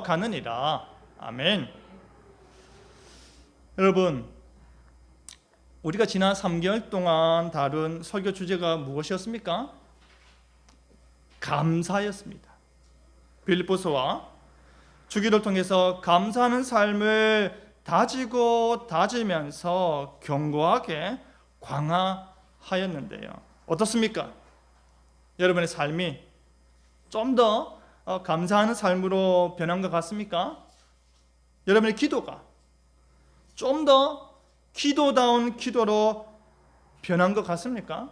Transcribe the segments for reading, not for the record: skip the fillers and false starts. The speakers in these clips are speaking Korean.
생각하느니라. 아멘. 여러분, 우리가 지난 3개월 동안 다룬 설교 주제가 무엇이었습니까? 감사였습니다. 빌립보서와 주기를 통해서 감사하는 삶을 다지고 다지면서 견고하게 강화하였는데요. 어떻습니까? 여러분의 삶이 좀 더 감사하는 삶으로 변한 것 같습니까? 여러분의 기도가 좀 더 기도다운 기도로 변한 것 같습니까?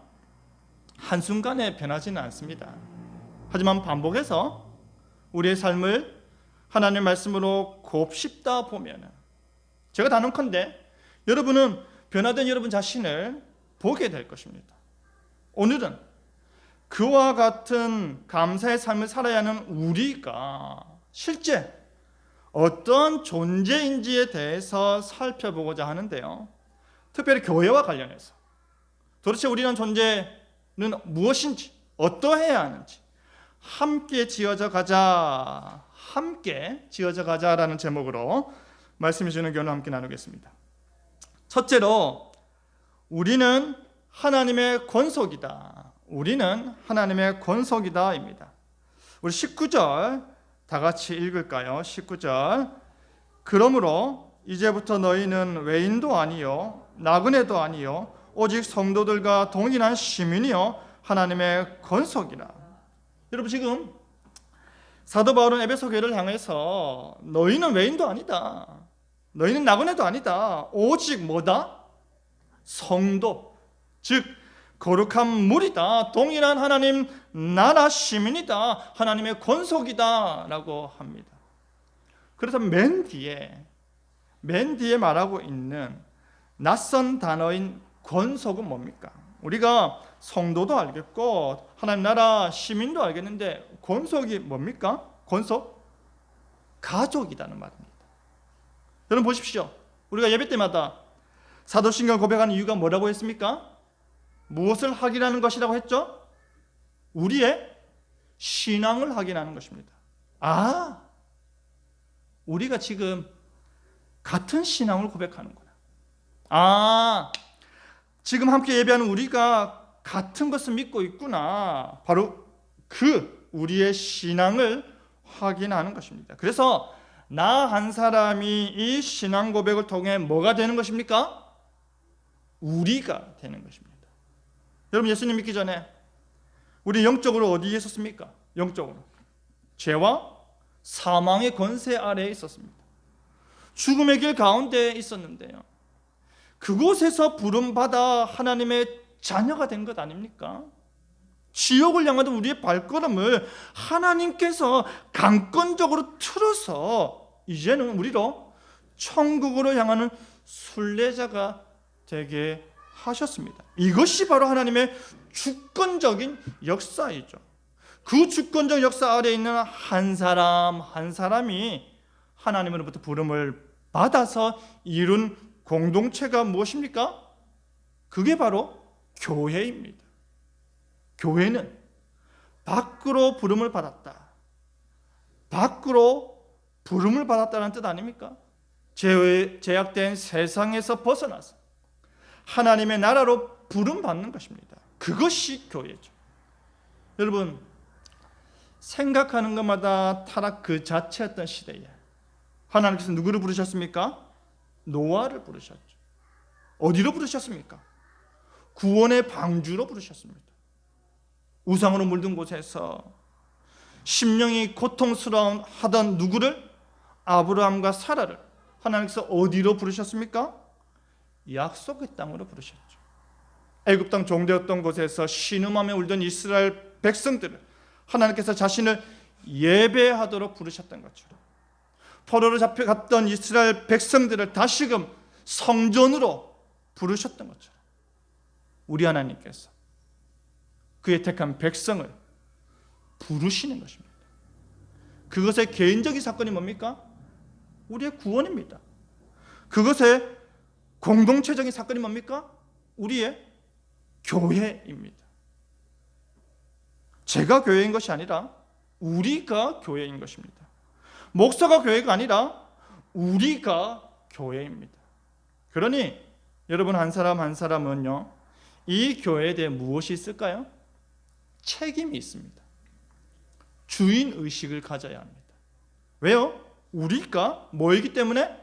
한순간에 변하지는 않습니다. 하지만 반복해서 우리의 삶을 하나님의 말씀으로 곱씹다 보면 제가 단언컨대 여러분은 변화된 여러분 자신을 보게 될 것입니다. 오늘은 그와 같은 감사의 삶을 살아야 하는 우리가 실제 어떤 존재인지에 대해서 살펴보고자 하는데요. 특별히 교회와 관련해서 도대체 우리는 존재는 무엇인지, 어떠해야 하는지 함께 지어져 가자라는 제목으로 말씀해 주는 교훈을 함께 나누겠습니다. 첫째로, 우리는 하나님의 권속이다. 우리는 하나님의 권속이다입니다. 우리 19절 다 같이 읽을까요? 19절. 그러므로 이제부터 너희는 외인도 아니요 나그네도 아니요 오직 성도들과 동일한 시민이요 하나님의 권속이라. 여러분, 지금 사도 바울은 에베소 교회를 향해서 너희는 외인도 아니다, 너희는 나그네도 아니다, 오직 뭐다? 성도, 즉 거룩한 무리다, 동일한 하나님 나라 시민이다, 하나님의 권속이다 라고 합니다. 그래서 맨 뒤에 말하고 있는 낯선 단어인 권속은 뭡니까? 우리가 성도도 알겠고 하나님 나라 시민도 알겠는데 권속이 뭡니까? 권속? 가족이라는 말입니다. 여러분 보십시오. 우리가 예배 때마다 사도신경을 고백하는 이유가 뭐라고 했습니까? 무엇을 확인하는 것이라고 했죠? 우리의 신앙을 확인하는 것입니다. 우리가 지금 같은 신앙을 고백하는구나. 지금 함께 예배하는 우리가 같은 것을 믿고 있구나. 바로 우리의 신앙을 확인하는 것입니다. 그래서 나 한 사람이 이 신앙 고백을 통해 뭐가 되는 것입니까? 우리가 되는 것입니다. 여러분, 예수님 믿기 전에 우리 영적으로 어디에 있었습니까? 영적으로 죄와 사망의 권세 아래에 있었습니다. 죽음의 길 가운데 있었는데요. 그곳에서 부름받아 하나님의 자녀가 된 것 아닙니까? 지옥을 향하던 우리의 발걸음을 하나님께서 강권적으로 틀어서 이제는 우리로 천국으로 향하는 순례자가 되게 하셨습니다. 이것이 바로 하나님의 주권적인 역사이죠. 그 주권적 역사 아래에 있는 한 사람 한 사람이 하나님으로부터 부름을 받아서 이룬 공동체가 무엇입니까? 그게 바로 교회입니다. 교회는 밖으로 부름을 받았다. 밖으로 부름을 받았다는 뜻 아닙니까? 제약된 세상에서 벗어나서 하나님의 나라로 부름받는 것입니다. 그것이 교회죠. 여러분, 생각하는 것마다 타락 그 자체였던 시대에 하나님께서 누구를 부르셨습니까? 노아를 부르셨죠. 어디로 부르셨습니까? 구원의 방주로 부르셨습니다. 우상으로 물든 곳에서 심령이 고통스러운 하던 누구를? 아브라함과 사라를 하나님께서 어디로 부르셨습니까? 약속의 땅으로 부르셨죠. 애굽 땅 종되었던 곳에서 신음하며 울던 이스라엘 백성들을 하나님께서 자신을 예배하도록 부르셨던 것처럼 포로로 잡혀갔던 이스라엘 백성들을 다시금 성전으로 부르셨던 것처럼 우리 하나님께서 그의 택한 백성을 부르시는 것입니다. 그것의 개인적인 사건이 뭡니까? 우리의 구원입니다. 그것의 공동체적인 사건이 뭡니까? 우리의 교회입니다. 제가 교회인 것이 아니라 우리가 교회인 것입니다. 목사가 교회가 아니라 우리가 교회입니다. 그러니 여러분 한 사람 한 사람은요, 이 교회에 대해 무엇이 있을까요? 책임이 있습니다. 주인 의식을 가져야 합니다. 왜요? 우리가 뭐이기 때문에?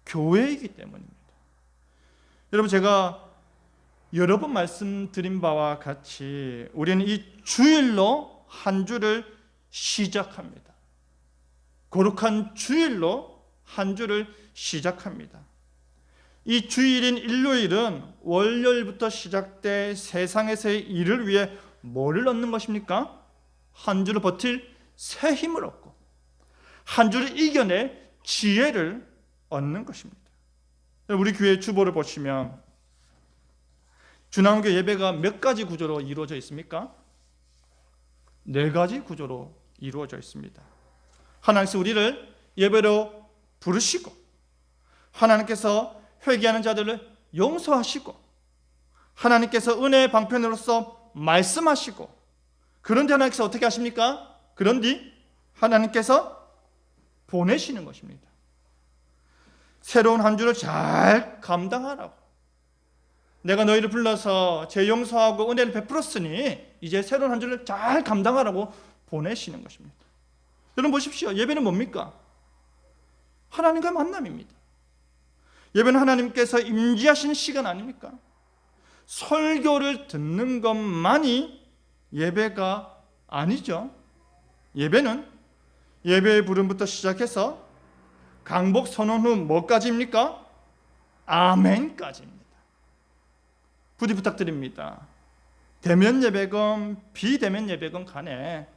교회이기 때문입니다. 여러분, 제가 여러 번 말씀드린 바와 같이 우리는 이 주일로 한 주를 시작합니다. 거룩한 주일로 한 주를 시작합니다. 이 주일인 일요일은 월요일부터 시작돼 세상에서의 일을 위해 뭐를 얻는 것입니까? 한 주를 버틸 새 힘을 얻고 한 주를 이겨낼 지혜를 얻는 것입니다. 우리 교회 주보를 보시면 주나원교 예배가 몇 가지 구조로 이루어져 있습니까? 4가지 구조로 이루어져 있습니다. 하나님께서 우리를 예배로 부르시고, 하나님께서 회개하는 자들을 용서하시고, 하나님께서 은혜의 방편으로서 말씀하시고, 그런데 하나님께서 어떻게 하십니까? 그런데 하나님께서 보내시는 것입니다. 새로운 한 주를 잘 감당하라고. 내가 너희를 불러서 제 용서하고 은혜를 베풀었으니 이제 새로운 한 주를 잘 감당하라고 보내시는 것입니다. 여러분 보십시오. 예배는 뭡니까? 하나님과 만남입니다. 예배는 하나님께서 임재하신 시간 아닙니까? 설교를 듣는 것만이 예배가 아니죠. 예배는 예배의 부름부터 시작해서 강복 선언 후 뭐까지입니까? 아멘까지입니다. 부디 부탁드립니다. 대면 예배건 비대면 예배건 간에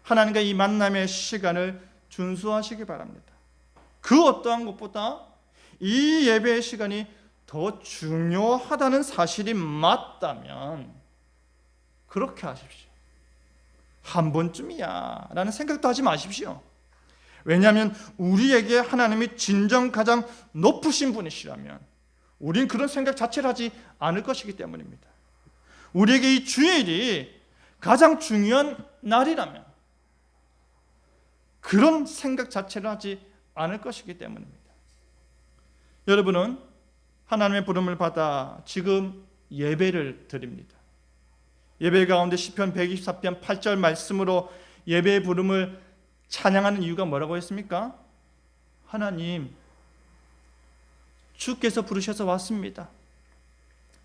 하나님과 이 만남의 시간을 준수하시기 바랍니다. 그 어떠한 것보다 이 예배의 시간이 더 중요하다는 사실이 맞다면 그렇게 하십시오. 한 번쯤이야 라는 생각도 하지 마십시오. 왜냐하면 우리에게 하나님이 진정 가장 높으신 분이시라면 우린 그런 생각 자체를 하지 않을 것이기 때문입니다. 우리에게 이 주일이 가장 중요한 날이라면 그런 생각 자체를 하지 않을 것이기 때문입니다. 여러분은 하나님의 부름을 받아 지금 예배를 드립니다. 예배 가운데 시편 124편 8절 말씀으로 예배의 부름을 찬양하는 이유가 뭐라고 했습니까? 하나님, 주께서 부르셔서 왔습니다.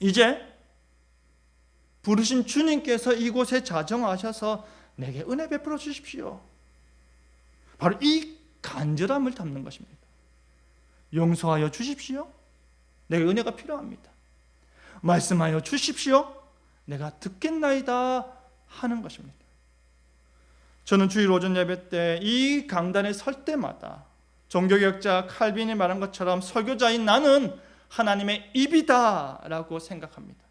이제 부르신 주님께서 이곳에 자정하셔서 내게 은혜 베풀어 주십시오. 바로 이 간절함을 담는 것입니다. 용서하여 주십시오. 내게 은혜가 필요합니다. 말씀하여 주십시오. 내가 듣겠나이다 하는 것입니다. 저는 주일 오전 예배 때 이 강단에 설 때마다 종교개혁자 칼빈이 말한 것처럼 설교자인 나는 하나님의 입이다 라고 생각합니다.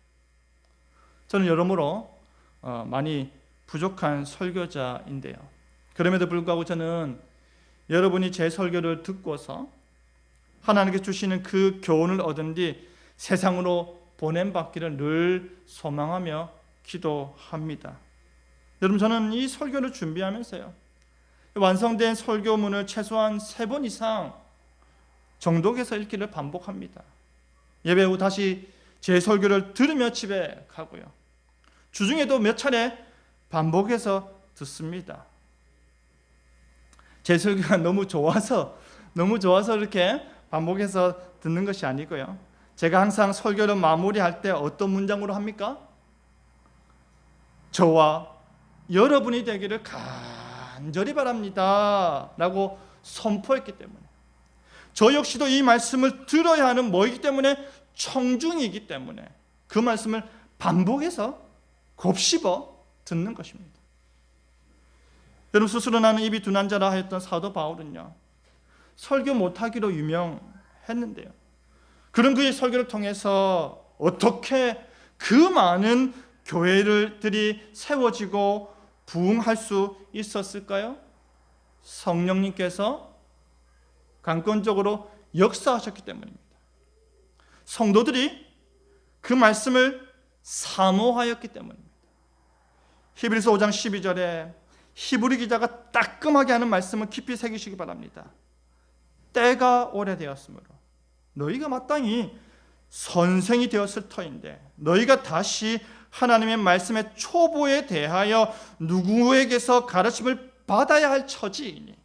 저는 여러모로 많이 부족한 설교자인데요. 그럼에도 불구하고 저는 여러분이 제 설교를 듣고서 하나님께 주시는 그 교훈을 얻은 뒤 세상으로 보냄받기를 늘 소망하며 기도합니다. 여러분, 저는 이 설교를 준비하면서요, 완성된 설교문을 최소한 3번 이상 정독해서 읽기를 반복합니다. 예배 후 다시 제 설교를 들으며 집에 가고요, 주중에도 몇 차례 반복해서 듣습니다. 제 설교가 너무 좋아서 이렇게 반복해서 듣는 것이 아니고요, 제가 항상 설교를 마무리할 때 어떤 문장으로 합니까? 저와 여러분이 되기를 간절히 바랍니다 라고 선포했기 때문에, 저 역시도 이 말씀을 들어야 하는 뭐이기 때문에? 청중이기 때문에 그 말씀을 반복해서 곱씹어 듣는 것입니다. 여러분, 스스로 나는 입이 둔한 자라 하였던 사도 바울은요, 설교 못하기로 유명했는데요, 그런 그의 설교를 통해서 어떻게 그 많은 교회들이 세워지고 부흥할 수 있었을까요? 성령님께서 강권적으로 역사하셨기 때문입니다. 성도들이 그 말씀을 사모하였기 때문입니다. 히브리서 5장 12절에 히브리 기자가 따끔하게 하는 말씀을 깊이 새기시기 바랍니다. 때가 오래되었으므로 너희가 마땅히 선생이 되었을 터인데 너희가 다시 하나님의 말씀의 초보에 대하여 누구에게서 가르침을 받아야 할 처지이니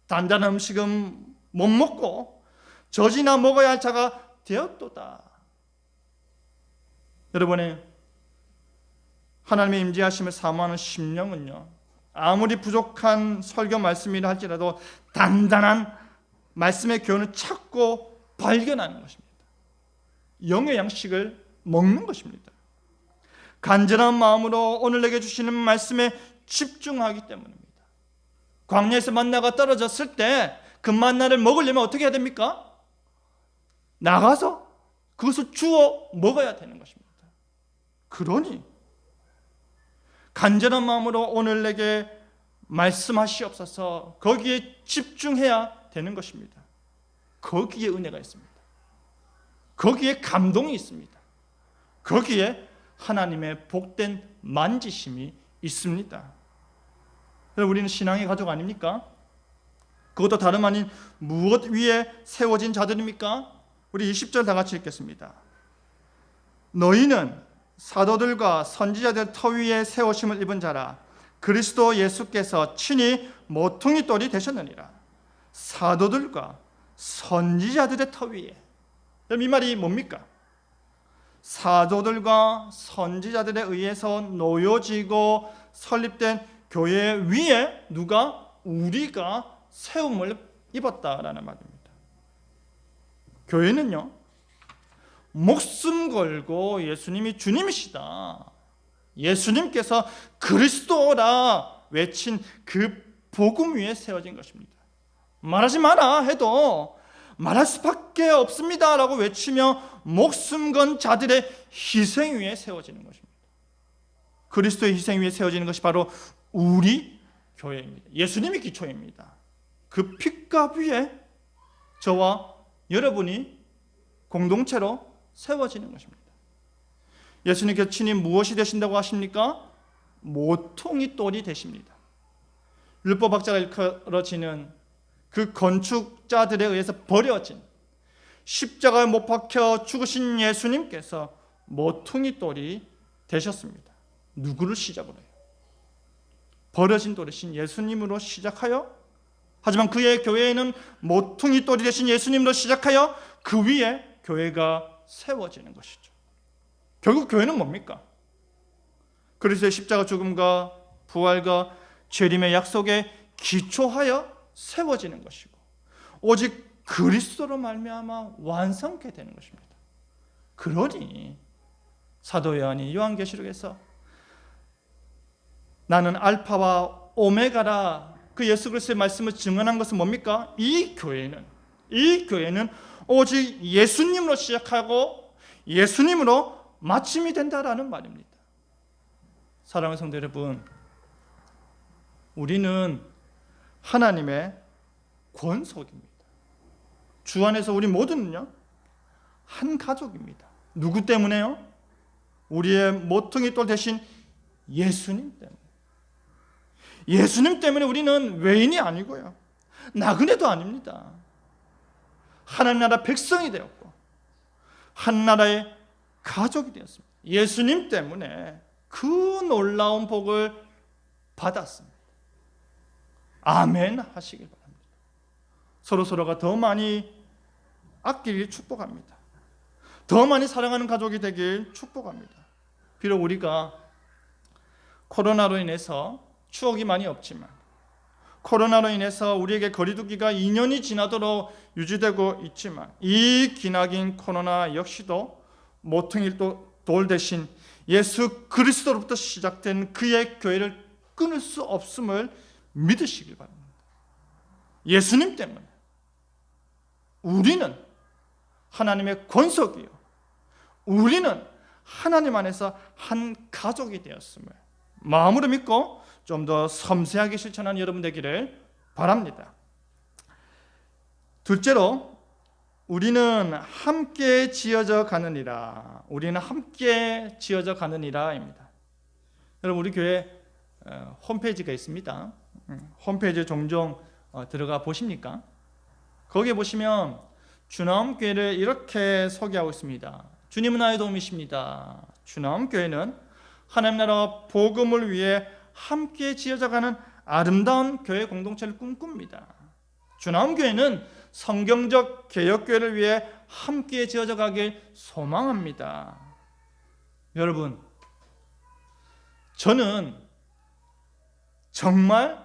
단단한 음식은 못 먹고 젖이나 먹어야 할 자가 되었도다. 여러분의 하나님의 임재하심을 사모하는 심령은요, 아무리 부족한 설교 말씀이라 할지라도 단단한 말씀의 교훈을 찾고 발견하는 것입니다. 영의 양식을 먹는 것입니다. 간절한 마음으로 오늘 내게 주시는 말씀에 집중하기 때문입니다. 광야에서 만나가 떨어졌을 때 그 만나를 먹으려면 어떻게 해야 됩니까? 나가서 그것을 주워 먹어야 되는 것입니다. 그러니 간절한 마음으로 오늘 내게 말씀하시옵소서, 거기에 집중해야 되는 것입니다. 거기에 은혜가 있습니다. 거기에 감동이 있습니다. 거기에 하나님의 복된 만지심이 있습니다. 우리는 신앙의 가족 아닙니까? 그것도 다름 아닌 무엇 위에 세워진 자들입니까? 우리 20절 다 같이 읽겠습니다. 너희는 사도들과 선지자들 터 위에 세우심을 입은 자라. 그리스도 예수께서 친히 모퉁이 돌이 되셨느니라. 사도들과 선지자들의 터 위에. 이 말이 뭡니까? 사도들과 선지자들에 의해서 놓여지고 설립된 교회 위에 누가? 우리가 세움을 입었다라는 말입니다. 교회는요, 목숨 걸고 예수님이 주님이시다, 예수님께서 그리스도라 외친 그 복음 위에 세워진 것입니다. 말하지 마라 해도 말할 수밖에 없습니다 라고 외치며 목숨 건 자들의 희생 위에 세워지는 것입니다. 그리스도의 희생 위에 세워지는 것이 바로 우리 교회입니다. 예수님이 기초입니다. 그 핏값 위에 저와 여러분이 공동체로 세워지는 것입니다. 예수님께서 친히 무엇이 되신다고 하십니까? 모퉁이 돌이 되십니다. 율법학자가 일컬어지는 그 건축자들에 의해서 버려진, 십자가에 못 박혀 죽으신 예수님께서 모퉁이 돌이 되셨습니다. 누구를 시작으로 해요? 버려진 돌이신 예수님으로 시작하여, 하지만 그의 교회에는 모퉁이 돌이 되신 예수님으로 시작하여 그 위에 교회가 세워지는 것이죠. 결국 교회는 뭡니까? 그리스도의 십자가 죽음과 부활과 재림의 약속에 기초하여 세워지는 것이고, 오직 그리스도로 말미암아 완성케 되는 것입니다. 그러니 사도 요한이 요한계시록에서 나는 알파와 오메가라, 그 예수 그리스도의 말씀을 증언한 것은 뭡니까? 이 교회는 오직 예수님으로 시작하고 예수님으로 마침이 된다라는 말입니다. 사랑하는 성도 여러분, 우리는 하나님의 권속입니다. 주 안에서 우리 모두는요, 한 가족입니다. 누구 때문에요? 우리의 모퉁이 돌 대신 예수님 때문에. 예수님 때문에 우리는 외인이 아니고요, 나그네도 아닙니다. 하나님 나라 백성이 되었고 한 나라의 가족이 되었습니다. 예수님 때문에 그 놀라운 복을 받았습니다. 아멘 하시길 바랍니다. 서로가 더 많이 아끼길 축복합니다. 더 많이 사랑하는 가족이 되길 축복합니다. 비록 우리가 코로나로 인해서 추억이 많이 없지만, 코로나로 인해서 우리에게 거리두기가 2년이 지나도록 유지되고 있지만, 이 기나긴 코로나 역시도 모퉁이 돌 대신 예수 그리스도로부터 시작된 그의 교회를 끊을 수 없음을 믿으시길 바랍니다. 예수님 때문에 우리는 하나님의 권속이요, 우리는 하나님 안에서 한 가족이 되었음을 마음으로 믿고 좀 더 섬세하게 실천하는 여러분 되기를 바랍니다. 둘째로, 우리는 함께 지어져 가느니라. 우리는 함께 지어져 가느니라입니다. 여러분, 우리 교회 홈페이지가 있습니다. 홈페이지에 종종 들어가 보십니까? 거기에 보시면 주나음교회를 이렇게 소개하고 있습니다. 주님은 나의 도움이십니다. 주나음교회는 하나님 나라 복음을 위해 함께 지어져가는 아름다운 교회 공동체를 꿈꿉니다. 주나음교회는 성경적 개혁교회를 위해 함께 지어져 가길 소망합니다. 여러분, 저는 정말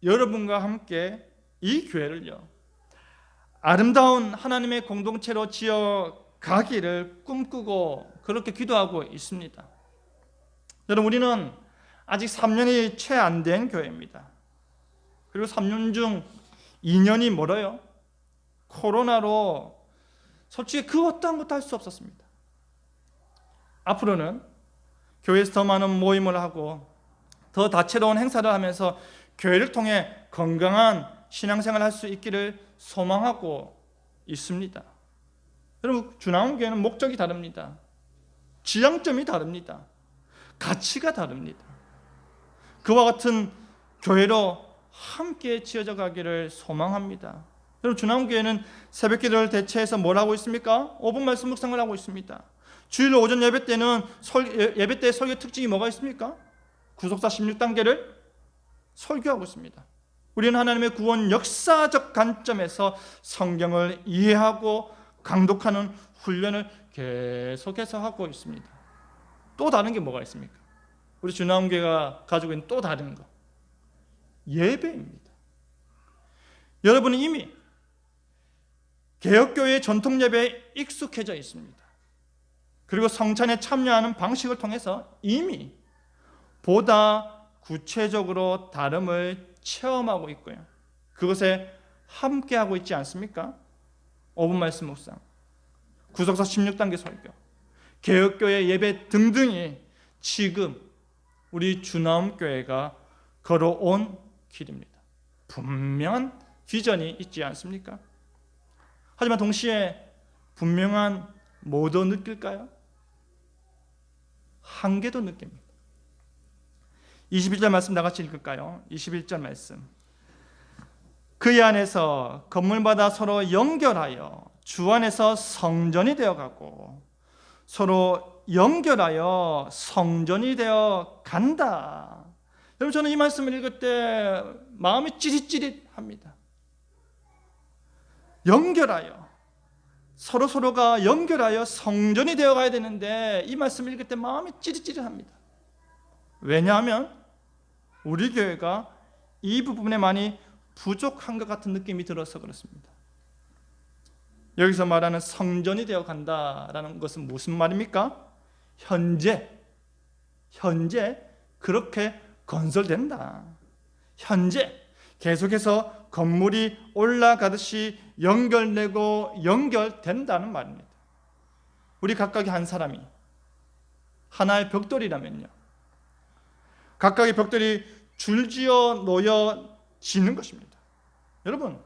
여러분과 함께 이 교회를요, 아름다운 하나님의 공동체로 지어 가기를 꿈꾸고 그렇게 기도하고 있습니다. 여러분, 우리는 아직 3년이 채 안 된 교회입니다. 그리고 3년 중 2년이 멀어요. 코로나로 솔직히 그 어떠한 것도 할 수 없었습니다. 앞으로는 교회에서 더 많은 모임을 하고 더 다채로운 행사를 하면서 교회를 통해 건강한 신앙생활을 할 수 있기를 소망하고 있습니다. 여러분, 주나음교회는 목적이 다릅니다. 지향점이 다릅니다. 가치가 다릅니다. 그와 같은 교회로 함께 지어져 가기를 소망합니다. 여러분, 주나음교회는 새벽 기도를 대체해서 뭘 하고 있습니까? 5분 말씀 묵상을 하고 있습니다. 주일 오전 예배 때는 예배 때 설교 특징이 뭐가 있습니까? 구속사 16단계를 설교하고 있습니다. 우리는 하나님의 구원 역사적 관점에서 성경을 이해하고 강독하는 훈련을 계속해서 하고 있습니다. 또 다른 게 뭐가 있습니까? 우리 주나음교회가 가지고 있는 또 다른 거, 예배입니다. 여러분은 이미 개혁교회의 전통 예배에 익숙해져 있습니다. 그리고 성찬에 참여하는 방식을 통해서 이미 보다 구체적으로 다름을 체험하고 있고요, 그것에 함께하고 있지 않습니까? 5분 말씀 묵상, 구속사 16단계 설교, 개혁교회 예배 등등이 지금 우리 주나음교회가 걸어온 길입니다. 분명한 비전이 있지 않습니까? 하지만 동시에 분명한 뭐도 느낄까요? 한계도 느낍니다. 21절 말씀 나같이 읽을까요? 21절 말씀, 그의 안에서 건물마다 서로 연결하여 주 안에서 성전이 되어가고 서로 연결하여 성전이 되어 간다. 여러분, 저는 이 말씀을 읽을 때 마음이 찌릿찌릿합니다. 연결하여, 서로가 연결하여 성전이 되어가야 되는데 이 말씀을 읽을 때 마음이 찌릿찌릿합니다. 왜냐하면 우리 교회가 이 부분에 많이 부족한 것 같은 느낌이 들어서 그렇습니다. 여기서 말하는 성전이 되어 간다라는 것은 무슨 말입니까? 현재 그렇게 건설된다. 현재 계속해서 건물이 올라가듯이 연결되고 연결된다는 말입니다. 우리 각각의 한 사람이 하나의 벽돌이라면요, 각각의 벽돌이 줄지어 놓여지는 것입니다. 여러분,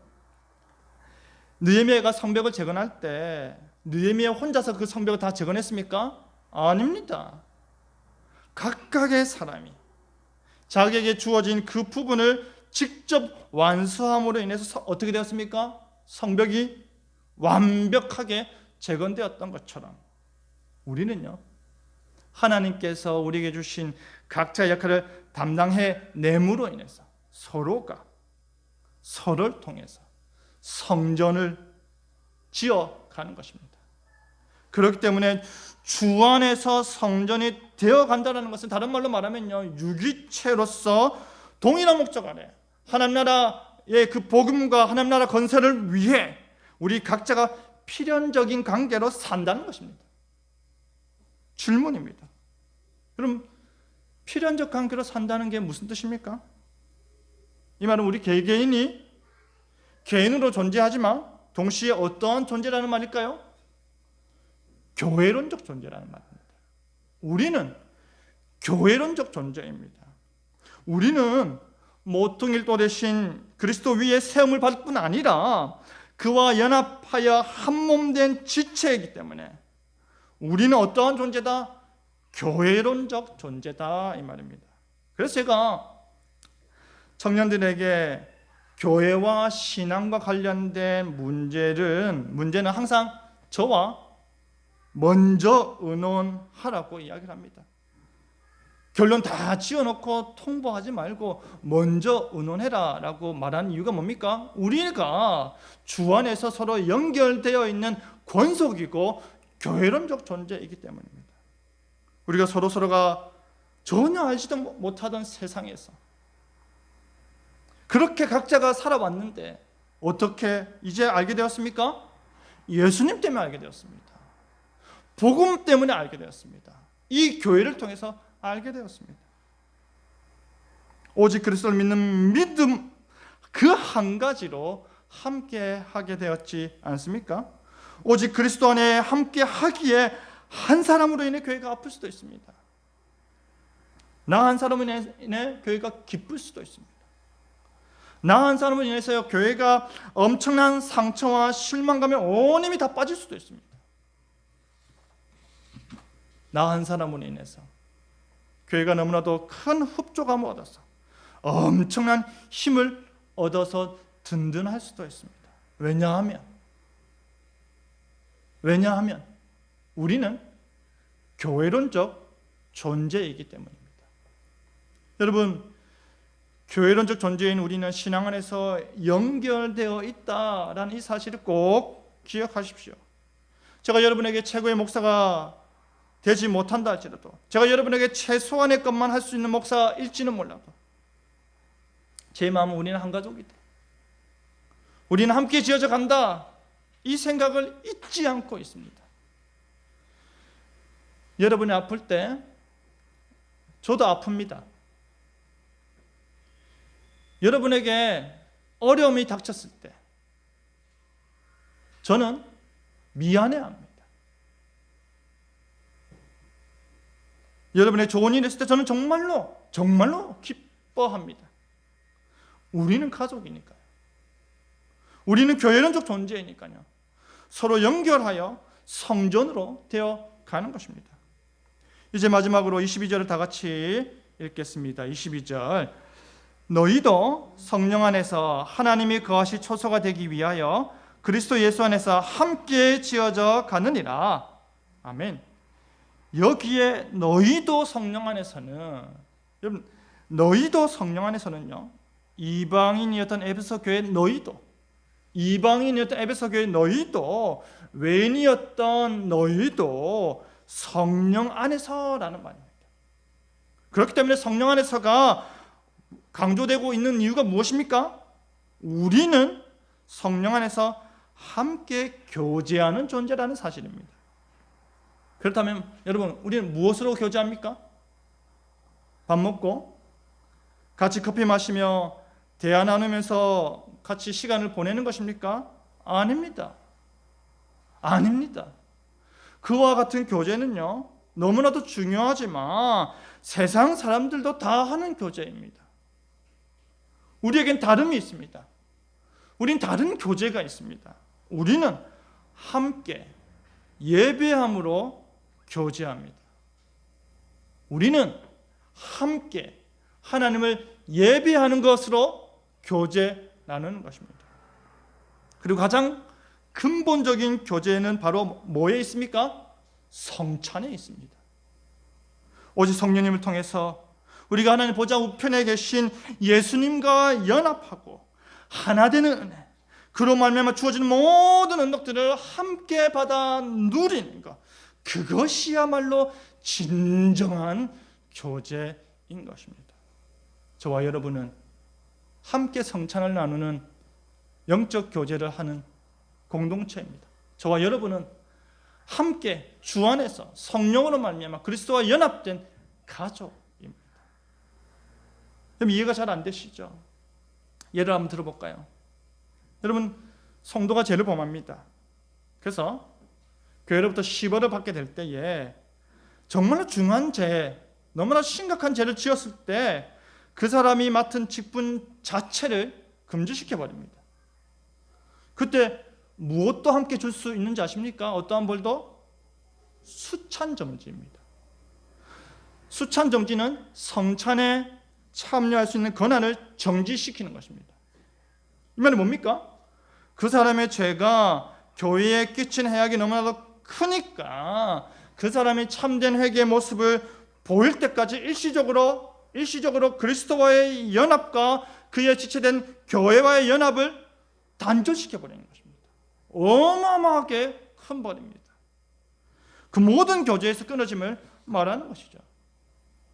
느헤미야가 성벽을 재건할 때 느헤미야 혼자서 그 성벽을 다 재건했습니까? 아닙니다. 각각의 사람이 자기에게 주어진 그 부분을 직접 완수함으로 인해서 어떻게 되었습니까? 성벽이 완벽하게 재건되었던 것처럼 우리는요, 하나님께서 우리에게 주신 각자의 역할을 담당해 내므로 인해서 서로가 서로를 통해서 성전을 지어가는 것입니다. 그렇기 때문에 주 안에서 성전이 되어간다는 것은 다른 말로 말하면요, 유기체로서 동일한 목적 아래 하나님 나라의 그 복음과 하나님 나라 건설을 위해 우리 각자가 필연적인 관계로 산다는 것입니다. 질문입니다. 그럼 필연적 관계로 산다는 게 무슨 뜻입니까? 이 말은 우리 개개인이 개인으로 존재하지만 동시에 어떠한 존재라는 말일까요? 교회론적 존재라는 말입니다. 우리는 교회론적 존재입니다. 우리는 모퉁일도 대신 그리스도 위에 세움을 받을 뿐 아니라 그와 연합하여 한몸된 지체이기 때문에 우리는 어떠한 존재다? 교회론적 존재다, 이 말입니다. 그래서 제가 청년들에게 교회와 신앙과 관련된 문제는 항상 저와 먼저 의논하라고 이야기를 합니다. 결론 다 지어놓고 통보하지 말고 먼저 의논해라 라고 말하는 이유가 뭡니까? 우리가 주 안에서 서로 연결되어 있는 권속이고 교회론적 존재이기 때문입니다. 우리가 서로가 전혀 알지도 못하던 세상에서 그렇게 각자가 살아왔는데 어떻게 이제 알게 되었습니까? 예수님 때문에 알게 되었습니다. 복음 때문에 알게 되었습니다. 이 교회를 통해서 알게 되었습니다. 오직 그리스도를 믿는 믿음 그 한 가지로 함께 하게 되었지 않습니까? 오직 그리스도 안에 함께 하기에 한 사람으로 인해 교회가 아플 수도 있습니다. 나 한 사람으로 인해 교회가 기쁠 수도 있습니다. 나 한 사람으로 인해서 교회가 엄청난 상처와 실망감에 온 힘이 다 빠질 수도 있습니다. 나 한 사람으로 인해서 교회가 너무나도 큰 흡족함을 얻어서 엄청난 힘을 얻어서 든든할 수도 있습니다. 왜냐하면 우리는 교회론적 존재이기 때문입니다. 여러분, 교회론적 존재인 우리는 신앙 안에서 연결되어 있다라는 이 사실을 꼭 기억하십시오. 제가 여러분에게 최고의 목사가 되지 못한다 할지라도, 제가 여러분에게 최소한의 것만 할 수 있는 목사일지는 몰라도 제 마음은 우리는 한 가족이다, 우리는 함께 지어져 간다, 이 생각을 잊지 않고 있습니다. 여러분이 아플 때 저도 아픕니다. 여러분에게 어려움이 닥쳤을 때 저는 미안해합니다. 여러분의 좋은 일이 있을 때 저는 정말로 기뻐합니다. 우리는 가족이니까요. 우리는 교회론적 존재이니까요. 서로 연결하여 성전으로 되어 가는 것입니다. 이제 마지막으로 22절을 다 같이 읽겠습니다. 22절. 너희도 성령 안에서 하나님이 거하실 초소가 되기 위하여 그리스도 예수 안에서 함께 지어져 가느니라. 아멘. 여기에 너희도 성령 안에서는, 여러분, 너희도 성령 안에서는요, 이방인이었던 에베소 교회 너희도, 이방인이었던 에베소 교회 너희도, 외인이었던 너희도 성령 안에서라는 말입니다. 그렇기 때문에 성령 안에서가 강조되고 있는 이유가 무엇입니까? 우리는 성령 안에서 함께 교제하는 존재라는 사실입니다. 그렇다면 여러분, 우리는 무엇으로 교제합니까? 밥 먹고 같이 커피 마시며 대화 나누면서 같이 시간을 보내는 것입니까? 아닙니다. 그와 같은 교제는요, 너무나도 중요하지만 세상 사람들도 다 하는 교제입니다. 우리에겐 다름이 있습니다. 우린 다른 교제가 있습니다. 우리는 함께 예배함으로 교제합니다. 우리는 함께 하나님을 예배하는 것으로 교제 나누는 것입니다. 그리고 가장 근본적인 교제는 바로 뭐에 있습니까? 성찬에 있습니다. 오직 성령님을 통해서 우리가 하나님 보좌 우편에 계신 예수님과 연합하고 하나 되는 은혜, 그로 말미암아 주어지는 모든 은덕들을 함께 받아 누리는 것, 그것이야말로 진정한 교제인 것입니다. 저와 여러분은 함께 성찬을 나누는 영적 교제를 하는 공동체입니다. 저와 여러분은 함께 주 안에서 성령으로 말미암아 그리스도와 연합된 가족입니다. 그럼 이해가 잘 안 되시죠? 예를 한번 들어볼까요? 여러분, 성도가 죄를 범합니다. 그래서 교회로부터 시벌을 받게 될 때에 정말로 중한 죄, 너무나 심각한 죄를 지었을 때 그 사람이 맡은 직분 자체를 금지시켜버립니다. 그때 무엇도 함께 줄 수 있는지 아십니까? 어떠한 벌도? 수찬정지입니다. 수찬정지는 성찬의 참여할 수 있는 권한을 정지시키는 것입니다. 이 말이 뭡니까? 그 사람의 죄가 교회에 끼친 해악이 너무나도 크니까 그 사람이 참된 회개의 모습을 보일 때까지 일시적으로 그리스도와의 연합과 그에 지체된 교회와의 연합을 단절시켜버리는 것입니다. 어마어마하게 큰 벌입니다. 그 모든 교제에서 끊어짐을 말하는 것이죠.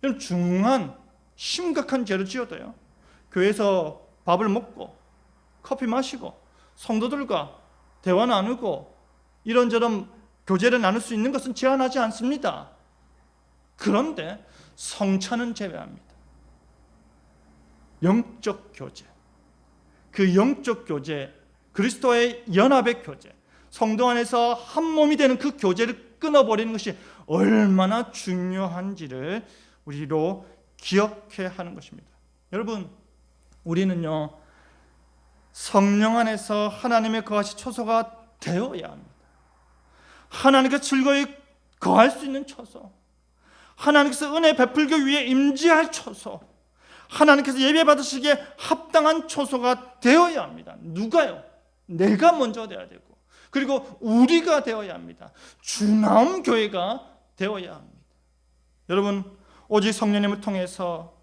이런 중한 심각한 죄를 지어도요, 교회에서 밥을 먹고 커피 마시고 성도들과 대화 나누고 이런저런 교제를 나눌 수 있는 것은 제한하지 않습니다. 그런데 성찬은 제외합니다. 영적 교제, 그 영적 교제, 그리스도의 연합의 교제, 성도 안에서 한 몸이 되는 그 교제를 끊어버리는 것이 얼마나 중요한지를 우리로 기억해야 하는 것입니다. 여러분, 우리는요, 성령 안에서 하나님의 거하시 초소가 되어야 합니다. 하나님께 즐거이 거할 수 있는 초소, 하나님께서 은혜 베풀기 위해 임재할 초소, 하나님께서 예배 받으시기에 합당한 초소가 되어야 합니다. 누가요? 내가 먼저 되어야 되고, 그리고 우리가 되어야 합니다. 주나음 교회가 되어야 합니다. 여러분, 오직 성령님을 통해서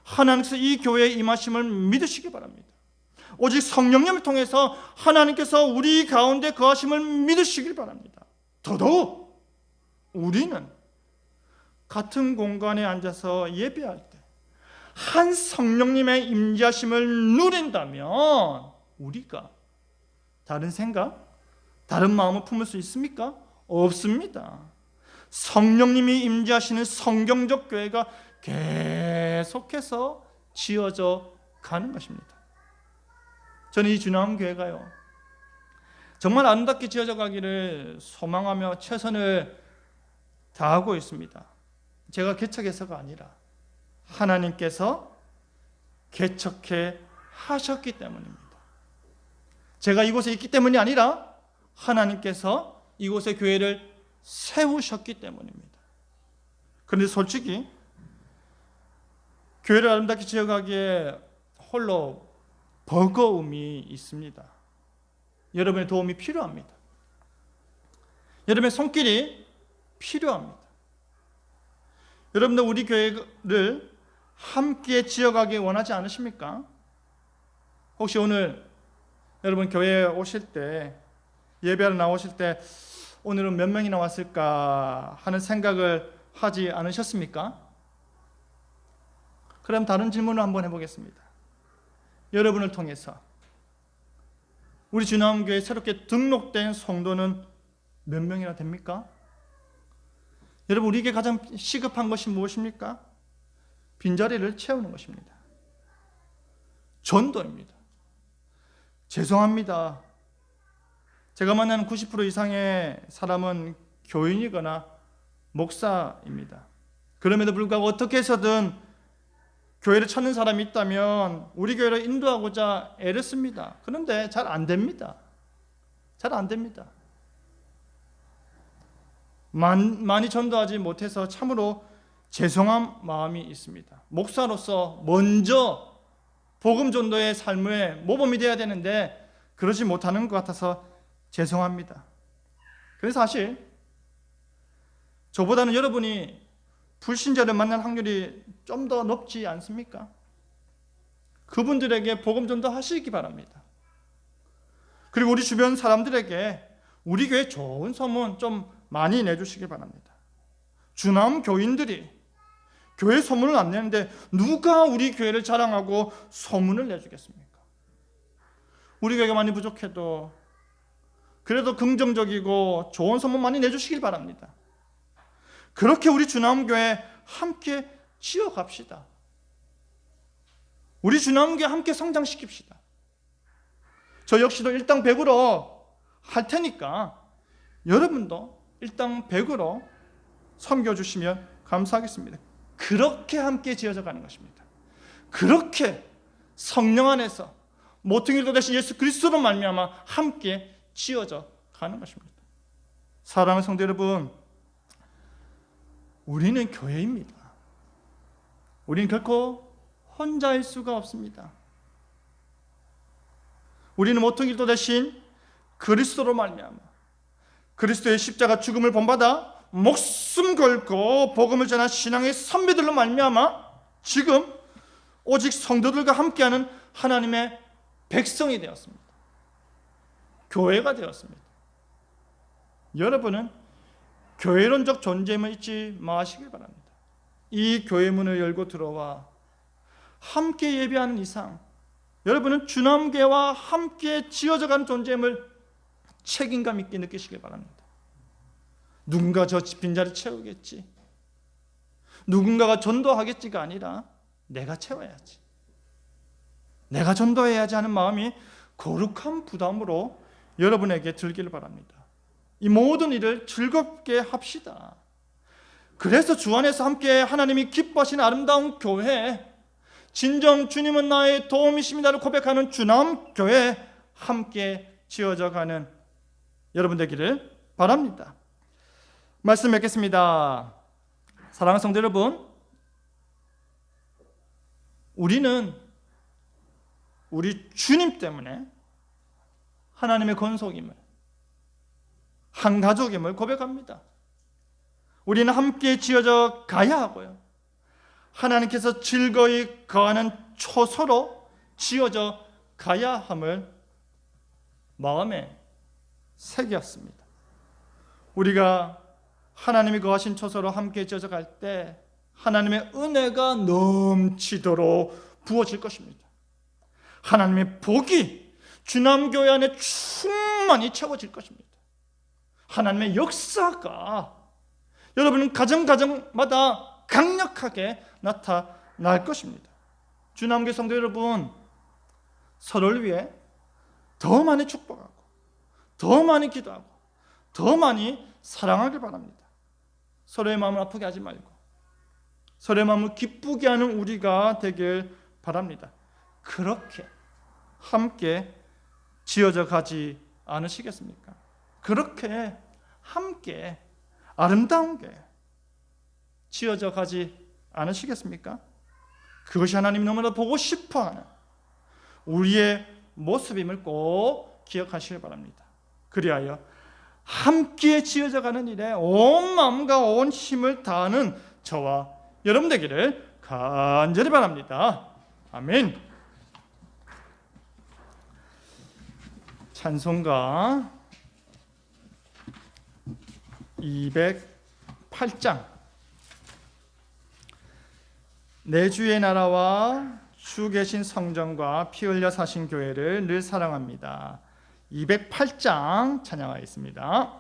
하나님께서 이 교회에 임하심을 믿으시기 바랍니다. 오직 성령님을 통해서 하나님께서 우리 가운데 거하심을 믿으시길 바랍니다. 더더욱 우리는 같은 공간에 앉아서 예배할 때 한 성령님의 임재하심을 누린다면 우리가 다른 생각, 다른 마음을 품을 수 있습니까? 없습니다. 성령님이 임재하시는 성경적 교회가 계속해서 지어져 가는 것입니다. 저는 이 주나음 교회가요, 정말 아름답게 지어져 가기를 소망하며 최선을 다하고 있습니다. 제가 개척해서가 아니라 하나님께서 개척해 하셨기 때문입니다. 제가 이곳에 있기 때문이 아니라 하나님께서 이곳에 교회를 세우셨기 때문입니다. 그런데 솔직히 교회를 아름답게 지어가기에 홀로 버거움이 있습니다. 여러분의 도움이 필요합니다. 여러분의 손길이 필요합니다. 여러분들 우리 교회를 함께 지어가기 원하지 않으십니까? 혹시 오늘 여러분 교회에 오실 때, 예배하러 나오실 때 오늘은 몇 명이나 왔을까 하는 생각을 하지 않으셨습니까? 그럼 다른 질문을 한번 해보겠습니다. 여러분을 통해서 우리 주나음교회에 새롭게 등록된 성도는 몇 명이나 됩니까? 여러분, 우리에게 가장 시급한 것이 무엇입니까? 빈자리를 채우는 것입니다. 전도입니다. 죄송합니다. 제가 만나는 90% 이상의 사람은 교인이거나 목사입니다. 그럼에도 불구하고 어떻게 해서든 교회를 찾는 사람이 있다면 우리 교회를 인도하고자 애를 씁니다. 그런데 잘 안 됩니다. 잘 안 됩니다. 많이 전도하지 못해서 참으로 죄송한 마음이 있습니다. 목사로서 먼저 복음 전도의 삶에 모범이 되어야 되는데 그러지 못하는 것 같아서 죄송합니다. 그래서 사실 저보다는 여러분이 불신자를 만날 확률이 좀 더 높지 않습니까? 그분들에게 복음 전도하시기 바랍니다. 그리고 우리 주변 사람들에게 우리 교회 좋은 소문 좀 많이 내주시기 바랍니다. 주남 교인들이 교회 소문을 안 내는데 누가 우리 교회를 자랑하고 소문을 내주겠습니까? 우리 교회가 많이 부족해도 그래도 긍정적이고 좋은 소문 많이 내주시길 바랍니다. 그렇게 우리 주남교회 함께 지어갑시다. 우리 주남교회 함께 성장시킵시다. 저 역시도 일당 100으로 할 테니까 여러분도 일당 100으로 섬겨주시면 감사하겠습니다. 그렇게 함께 지어져 가는 것입니다. 그렇게 성령 안에서 모퉁이도 되신 예수 그리스도로 말미암아 함께 지어져 가는 것입니다. 사랑하는 성도 여러분, 우리는 교회입니다. 우리는 결코 혼자일 수가 없습니다. 우리는 모퉁이 길도 대신 그리스도로 말미암아 그리스도의 십자가 죽음을 본받아 목숨 걸고 복음을 전한 신앙의 선배들로 말미암아 지금 오직 성도들과 함께하는 하나님의 백성이 되었습니다. 교회가 되었습니다. 여러분은 교회론적 존재임을 잊지 마시길 바랍니다. 이 교회 문을 열고 들어와 함께 예배하는 이상 여러분은 주남교회와 함께 지어져가는 존재임을 책임감 있게 느끼시길 바랍니다. 누군가 저 빈자리 채우겠지, 누군가가 전도하겠지가 아니라 내가 채워야지, 내가 전도해야지 하는 마음이 거룩한 부담으로 여러분에게 들기를 바랍니다. 이 모든 일을 즐겁게 합시다. 그래서 주 안에서 함께 하나님이 기뻐하시는 아름다운 교회, 진정 주님은 나의 도움이십니다를 고백하는 주남교회 함께 지어져가는 여러분 되기를 바랍니다. 말씀 맺겠습니다. 사랑하는 성도 여러분, 우리는 우리 주님 때문에 하나님의 권속임을, 한 가족임을 고백합니다. 우리는 함께 지어져 가야 하고요, 하나님께서 즐거이 거하는 초소로 지어져 가야 함을 마음에 새겼습니다. 우리가 하나님이 거하신 초소로 함께 지어져 갈 때 하나님의 은혜가 넘치도록 부어질 것입니다. 하나님의 복이 주남교회 안에 충만히 채워질 것입니다. 하나님의 역사가 여러분 가정마다 강력하게 나타날 것입니다. 주남교회 성도 여러분, 서로를 위해 더 많이 축복하고 더 많이 기도하고 더 많이 사랑하길 바랍니다. 서로의 마음을 아프게 하지 말고 서로의 마음을 기쁘게 하는 우리가 되길 바랍니다. 그렇게 함께 지어져 가지 않으시겠습니까? 그렇게 함께 아름다운 게 지어져 가지 않으시겠습니까? 그것이 하나님이 너무나 보고 싶어하는 우리의 모습임을 꼭 기억하시길 바랍니다. 그리하여 함께 지어져 가는 일에 온 마음과 온 힘을 다하는 저와 여러분 되기를 간절히 바랍니다. 아멘. 찬송가 208장, 내 주의 나라와 주 계신 성전과 피 흘려 사신 교회를 늘 사랑합니다. 208장 찬양하겠습니다.